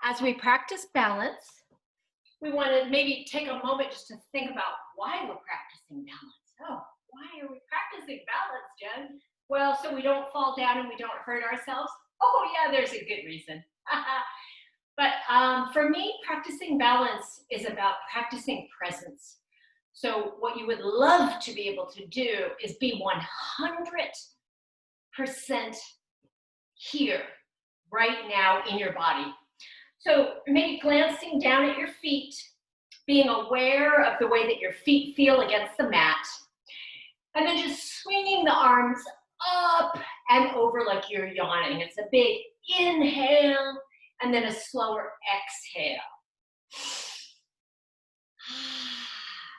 As we practice balance, we want to maybe take a moment just to think about why we're practicing balance. Oh, why are we practicing balance, Jen? Well, so we don't fall down and we don't hurt ourselves. Oh, yeah, there's a good reason. But for me, practicing balance is about practicing presence. So what you would love to be able to do is be 100% here, right now in your body. So maybe glancing down at your feet, being aware of the way that your feet feel against the mat, and then just swinging the arms up and over like you're yawning. It's a big inhale and then a slower exhale.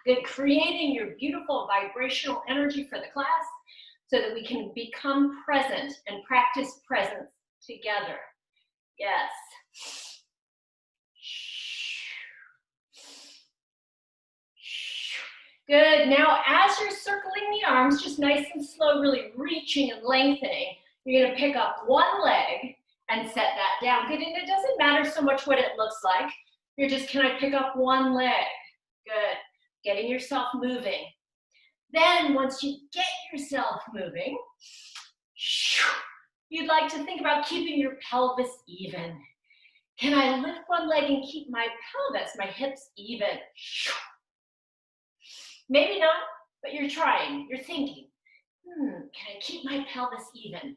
Good, creating your beautiful vibrational energy for the class so that we can become present and practice presence together. Yes. Good. Now, as you're circling the arms, just nice and slow, really reaching and lengthening, you're going to pick up one leg and set that down. Good. And it doesn't matter so much what it looks like. You're just, can I pick up one leg? Good. Getting yourself moving. Then, once you get yourself moving, you'd like to think about keeping your pelvis even. Can I lift one leg and keep my pelvis, my hips even? Maybe not, but you're trying, you're thinking, can I keep my pelvis even?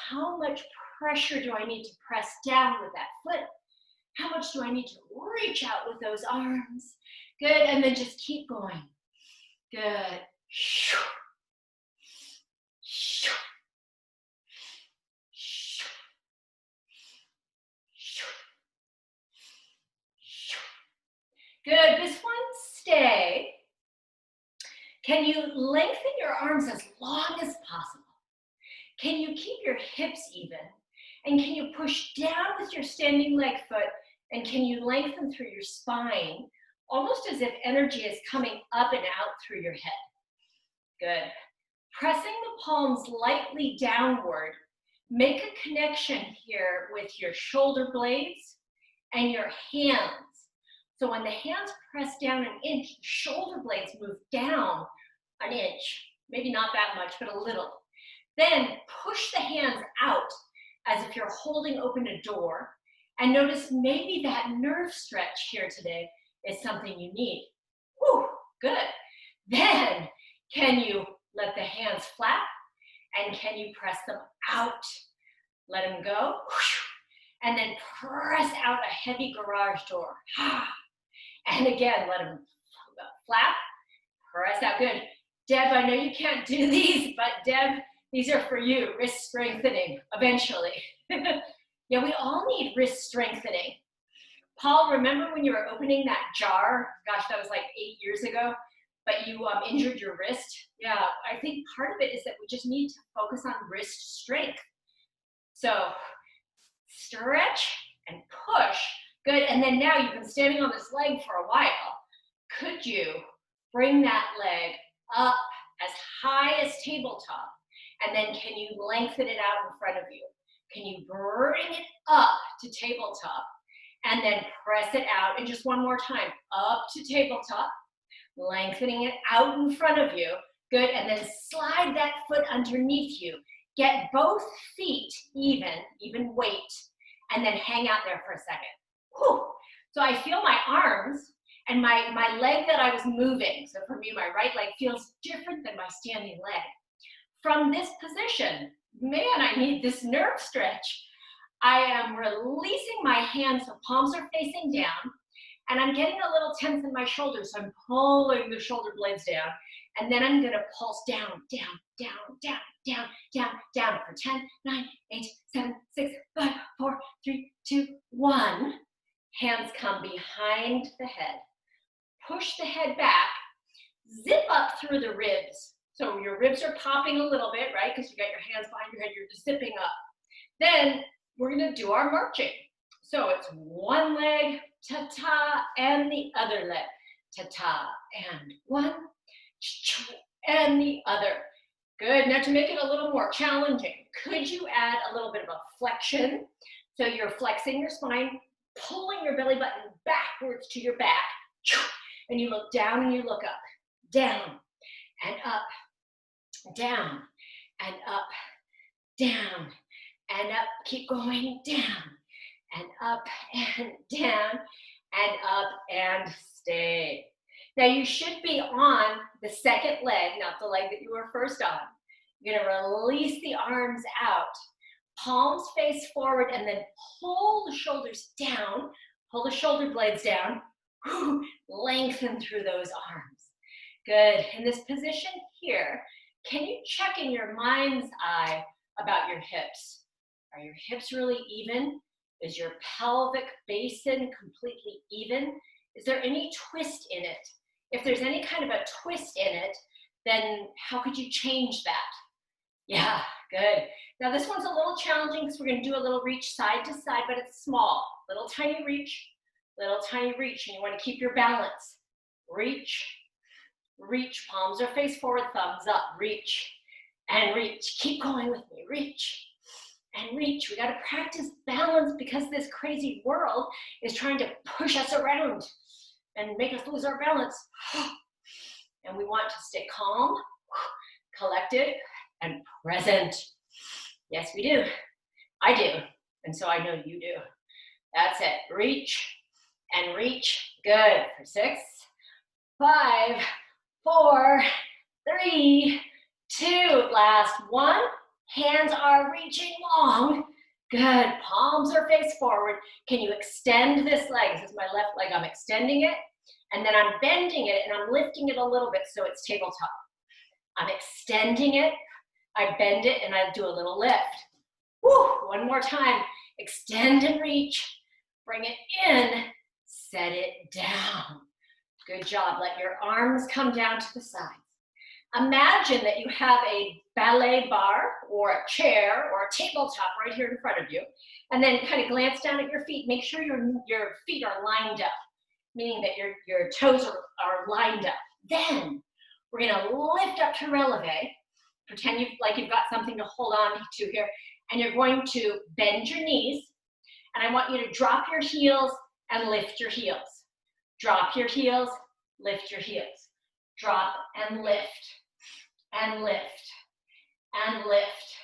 How much pressure do I need to press down with that foot? How much do I need to reach out with those arms? Good, and then just keep going. Good. Good, this one, stay. Can you lengthen your arms as long as possible? Can you keep your hips even? And can you push down with your standing leg foot? And can you lengthen through your spine, almost as if energy is coming up and out through your head? Good. Pressing the palms lightly downward, make a connection here with your shoulder blades and your hands. So when the hands press down an inch, the shoulder blades move down an inch, maybe not that much, but a little. Then push the hands out as if you're holding open a door, and notice maybe that nerve stretch here today is something you need. Whew, good. Then can you let the hands flap, and can you press them out? Let them go, and then press out a heavy garage door. And again, let them flap, press out. Good. Deb, I know you can't do these, but Deb, these are for you, wrist strengthening, eventually. Yeah, we all need wrist strengthening. Paul, remember when you were opening that jar? Gosh, that was like 8 years ago, but you injured your wrist? Yeah, I think part of it is that we just need to focus on wrist strength. So stretch and push. Good, and then now you've been standing on this leg for a while. Could you bring that leg up as high as tabletop? And then can you lengthen it out in front of you? Can you bring it up to tabletop? And then press it out, and just one more time, up to tabletop, lengthening it out in front of you. Good, and then slide that foot underneath you. Get both feet even weight, and then hang out there for a second. Whew. So I feel my arms and my leg that I was moving. So for me, my right leg feels different than my standing leg. From this position, man, I need this nerve stretch. I am releasing my hands, so palms are facing down, and I'm getting a little tense in my shoulders, so I'm pulling the shoulder blades down, and then I'm gonna pulse down, down, down, down, down, down, down for 10, 9, 8, 7, 6, 5, 4, 3, 2, 1. Hands come behind the head. Push the head back, zip up through the ribs. So your ribs are popping a little bit, right? Because you got your hands behind your head, you're just zipping up. Then we're gonna do our marching. So it's one leg, ta-ta, and the other leg, ta-ta, and one, and the other. Good, now to make it a little more challenging, could you add a little bit of a flexion? So you're flexing your spine, pulling your belly button backwards to your back. And you look down and you look up. Down and up. Down and up. Down and up. Keep going. Down and up and down and up and stay. Now you should be on the second leg, not the leg that you were first on. You're gonna release the arms out, palms face forward, and then pull the shoulders down, pull the shoulder blades down, lengthen through those arms. Good, in this position here, can you check in your mind's eye about your hips? Are your hips really even? Is your pelvic basin completely even? Is there any twist in it? If there's any kind of a twist in it, then how could you change that? Yeah, good. Now this one's a little challenging because we're gonna do a little reach side to side, but it's small. Little tiny reach, and you wanna keep your balance. Reach, reach, palms are face forward, thumbs up, reach, and reach. Keep going with me, reach, and reach. We gotta practice balance because this crazy world is trying to push us around and make us lose our balance. And we want to stay calm, collected, and present. Yes, we do. I do. And so I know you do. That's it. Reach and reach. Good. For 6, 5, 4, 3, 2. Last one. Hands are reaching long. Good. Palms are face forward. Can you extend this leg? This is my left leg. I'm extending it. And then I'm bending it and I'm lifting it a little bit so it's tabletop. I'm extending it. I bend it and I do a little lift. Woo, one more time. Extend and reach. Bring it in. Set it down. Good job. Let your arms come down to the sides. Imagine that you have a ballet bar or a chair or a tabletop right here in front of you. And then kind of glance down at your feet. Make sure your feet are lined up, meaning that your toes are lined up. Then we're going to lift up to releve. Pretend like you've got something to hold on to here. And you're going to bend your knees. And I want you to drop your heels and lift your heels. Drop your heels, lift your heels. Drop and lift, and lift, and lift,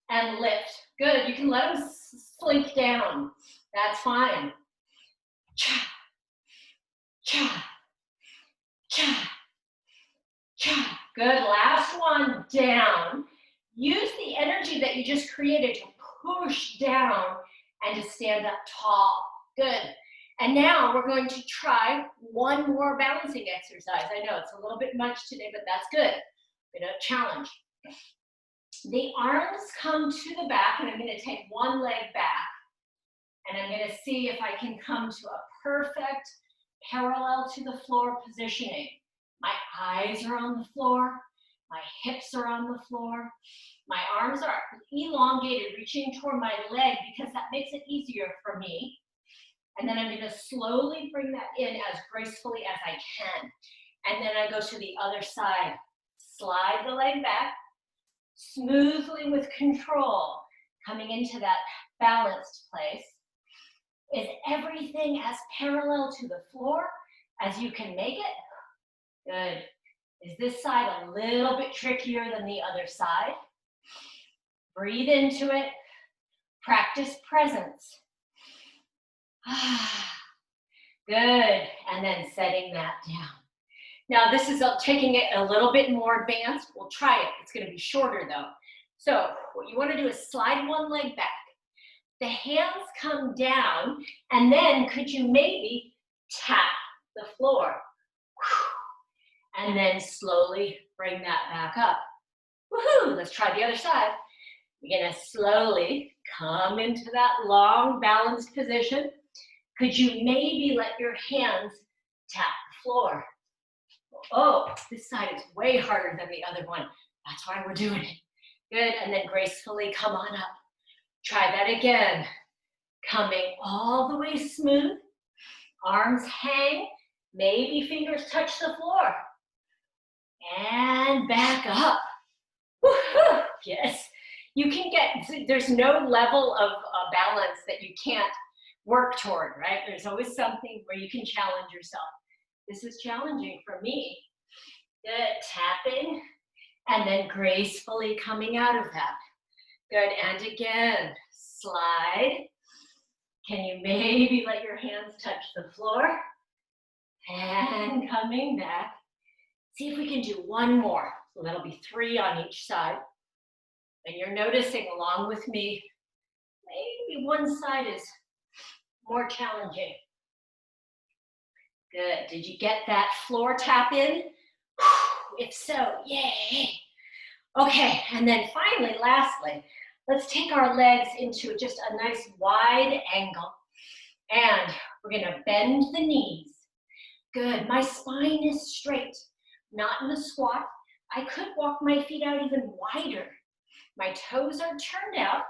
and lift. Good, you can let them slink down. That's fine. Cha, cha, cha, cha. Good, last one, down. Use the energy that you just created to push down and to stand up tall. Good. And now we're going to try one more balancing exercise. I know it's a little bit much today, but that's good. We're gonna challenge. The arms come to the back, and I'm gonna take one leg back, and I'm gonna see if I can come to a perfect parallel to the floor positioning. My eyes are on the floor. My hips are on the floor. My arms are elongated, reaching toward my leg because that makes it easier for me. And then I'm going to slowly bring that in as gracefully as I can. And then I go to the other side. Slide the leg back, smoothly with control, coming into that balanced place. Is everything as parallel to the floor as you can make it? Good. Is this side a little bit trickier than the other side? Breathe into it. Practice presence. Good. And then setting that down. Now this is taking it a little bit more advanced. We'll try it. It's going to be shorter though. So what you want to do is slide one leg back. The hands come down, and then could you maybe tap the floor? And then slowly bring that back up. Woohoo! Let's try the other side. You're gonna slowly come into that long balanced position. Could you maybe let your hands tap the floor? Oh, this side is way harder than the other one. That's why we're doing it. Good, and then gracefully come on up. Try that again. Coming all the way smooth. Arms hang, maybe fingers touch the floor. And back up. Woohoo! Yes, you can get, there's no level of balance that you can't work toward, right? There's always something where you can challenge yourself. This is challenging for me. Good, tapping, and then gracefully coming out of that. Good, and again, slide. Can you maybe let your hands touch the floor? And coming back. See if we can do one more. So that'll be 3 on each side. And you're noticing along with me, maybe one side is more challenging. Good. Did you get that floor tap in? If so, yay. Okay, and then finally, lastly, let's take our legs into just a nice wide angle. And we're gonna bend the knees. Good, my spine is straight, not in a squat. I could walk my feet out even wider. My toes are turned out,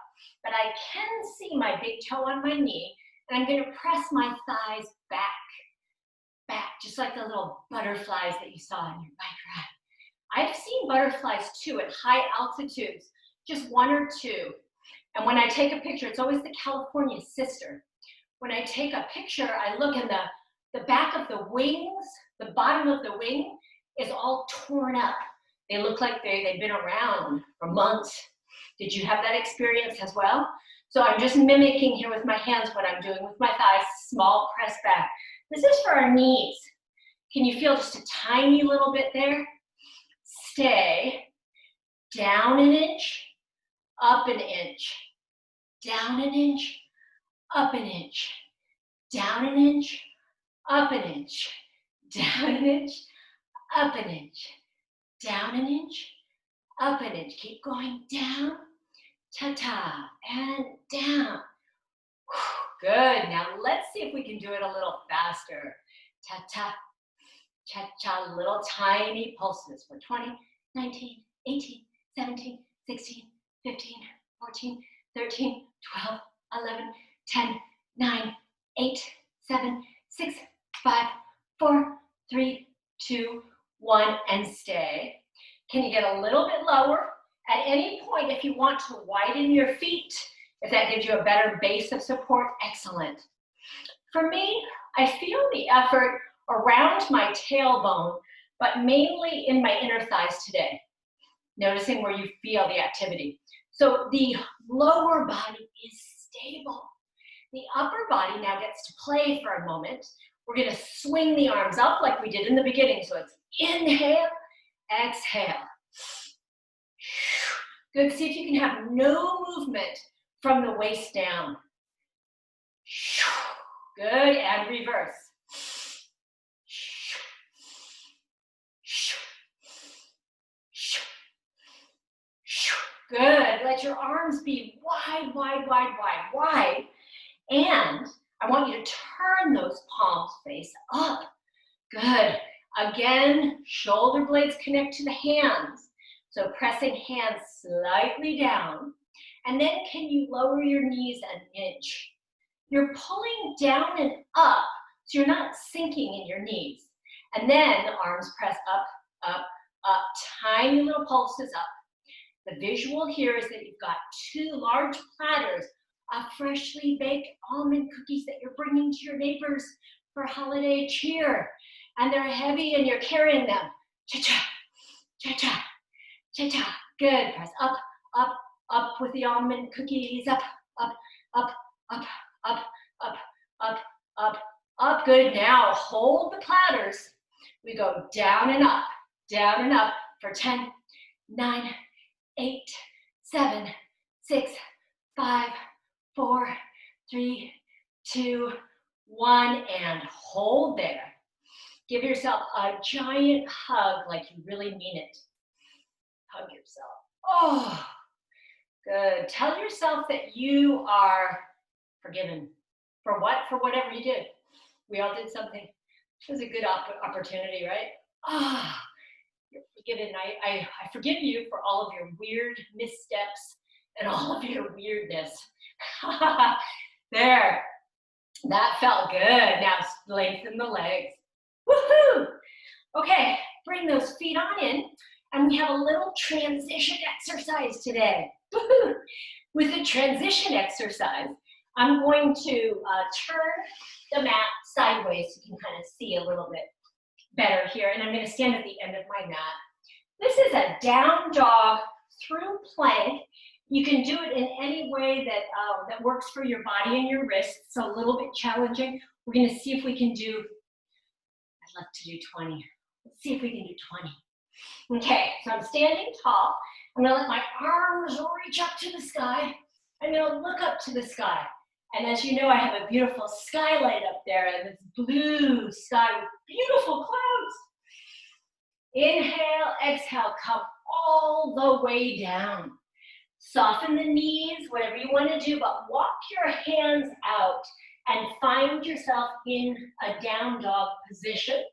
but I can see my big toe on my knee, and I'm gonna press my thighs back, just like the little butterflies that you saw on your bike ride. I've seen butterflies too at high altitudes, just 1 or 2. And when I take a picture, it's always the California sister. When I take a picture, I look in the back of the wings, the bottom of the wing is all torn up. They look like they've been around for months. Did you have that experience as well? So I'm just mimicking here with my hands what I'm doing with my thighs, small press back. This is for our knees. Can you feel just a tiny little bit there? Stay. Down an inch, up an inch. Down an inch, up an inch. Down an inch, up an inch. Down an inch, up an inch. Down an inch, up an inch. Keep going down, ta-ta, and down. Good. Now let's see if we can do it a little faster. Ta-ta, cha-cha, little tiny pulses for 20, 19, 18, 17, 16, 15, 14, 13, 12, 11, 10, 9, 8, 7, 6, 5, 4, 3, 2, 1, and stay. Can you get a little bit lower? At any point, if you want to widen your feet, if that gives you a better base of support, excellent. For me, I feel the effort around my tailbone, but mainly in my inner thighs today. Noticing where you feel the activity. So the lower body is stable. The upper body now gets to play for a moment. We're gonna swing the arms up like we did in the beginning. So it's inhale, exhale. Good, see if you can have no movement from the waist down. Good, and reverse. Good, let your arms be wide, wide, wide, wide, wide. And I want you to turn those palms face up. Good. Again, shoulder blades connect to the hands. So pressing hands slightly down. And then can you lower your knees an inch? You're pulling down and up, so you're not sinking in your knees. And then the arms press up, up, up, tiny little pulses up. The visual here is that you've got 2 large platters of freshly baked almond cookies that you're bringing to your neighbors for holiday cheer. And they're heavy and you're carrying them. Cha-cha, cha-cha, cha-cha. Good, press up, up, up with the almond cookies. Up, up, up, up, up, up, up, up, up. Good, now hold the platters. We go down and up for 10, 9, 8, 7, 6, 5, 4, 3, 2, 1, and hold there. Give yourself a giant hug like you really mean it. Hug yourself. Oh, good. Tell yourself that you are forgiven. For what? For whatever you did. We all did something. It was a good opportunity, right? Ah, you're forgiven. I forgive you for all of your weird missteps and all of your weirdness. There. That felt good. Now lengthen the legs. Woohoo! Okay, bring those feet on in, and we have a little transition exercise today. Woohoo! With the transition exercise, I'm going to turn the mat sideways so you can kind of see a little bit better here. And I'm going to stand at the end of my mat. This is a down dog through plank. You can do it in any way that, that works for your body and your wrists. It's a little bit challenging. We're going to see if we can do, I'd love to do 20. Let's see if we can do 20. Okay, so I'm standing tall. I'm going to let my arms reach up to the sky. I'm going to look up to the sky. And as you know, I have a beautiful skylight up there and this blue sky with beautiful clouds. Inhale, exhale, come all the way down. Soften the knees, whatever you want to do, but walk your hands out and find yourself in a down dog position.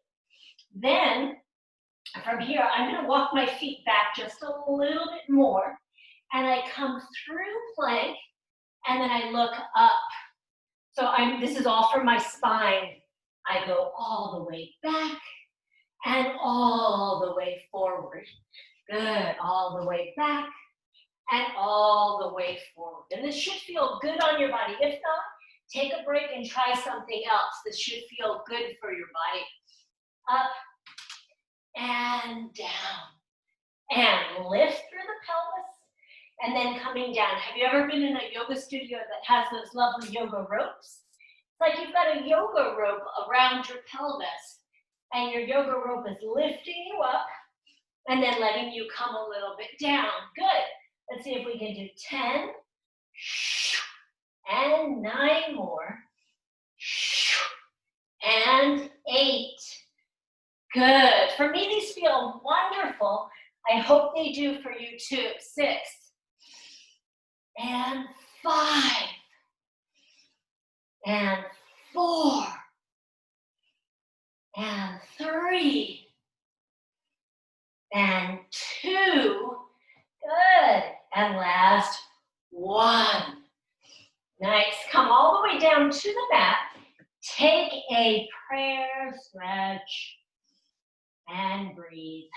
Then, from here, I'm going to walk my feet back just a little bit more, and I come through plank, and then I look up. So this is all for my spine. I go all the way back and all the way forward. Good, all the way back and all the way forward. And this should feel good on your body. If not, take a break and try something else. This should feel good for your body. Up and down. And lift through the pelvis. And then coming down. Have you ever been in a yoga studio that has those lovely yoga ropes? It's like you've got a yoga rope around your pelvis, and your yoga rope is lifting you up and then letting you come a little bit down. Good. Let's see if we can do 10 and 9 more and 8. Good. For me, these feel wonderful. I hope they do for you too. 6 and 5 and 4 and 3 and 2. Good. And last 1. Nice. Come all the way down to the mat. Take a prayer stretch and breathe.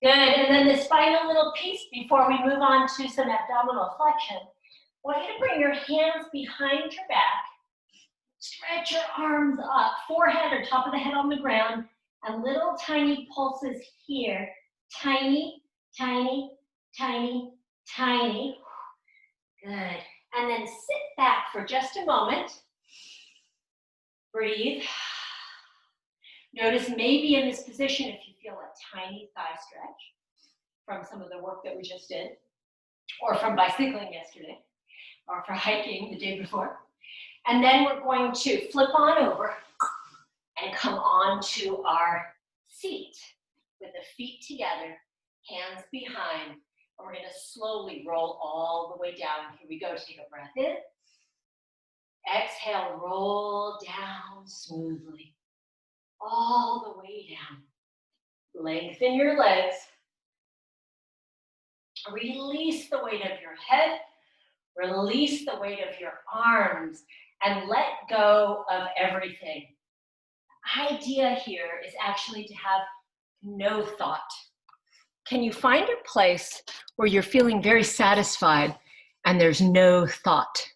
Good, and then this final little piece before we move on to some abdominal flexion. I want you to bring your hands behind your back, stretch your arms up, forehead or top of the head on the ground, and little tiny pulses here. Tiny, tiny, tiny, tiny. Good, and then sit back for just a moment. Breathe. Notice maybe in this position if you feel a tiny thigh stretch from some of the work that we just did, or from bicycling yesterday, or for hiking the day before. And then we're going to flip on over and come on to our seat with the feet together, hands behind, and we're going to slowly roll all the way down. Here we go. Take a breath in. Exhale, roll down smoothly. All the way down. Lengthen your legs. Release the weight of your head. Release the weight of your arms and let go of everything. The idea here is actually to have no thought. Can you find a place where you're feeling very satisfied and there's no thought?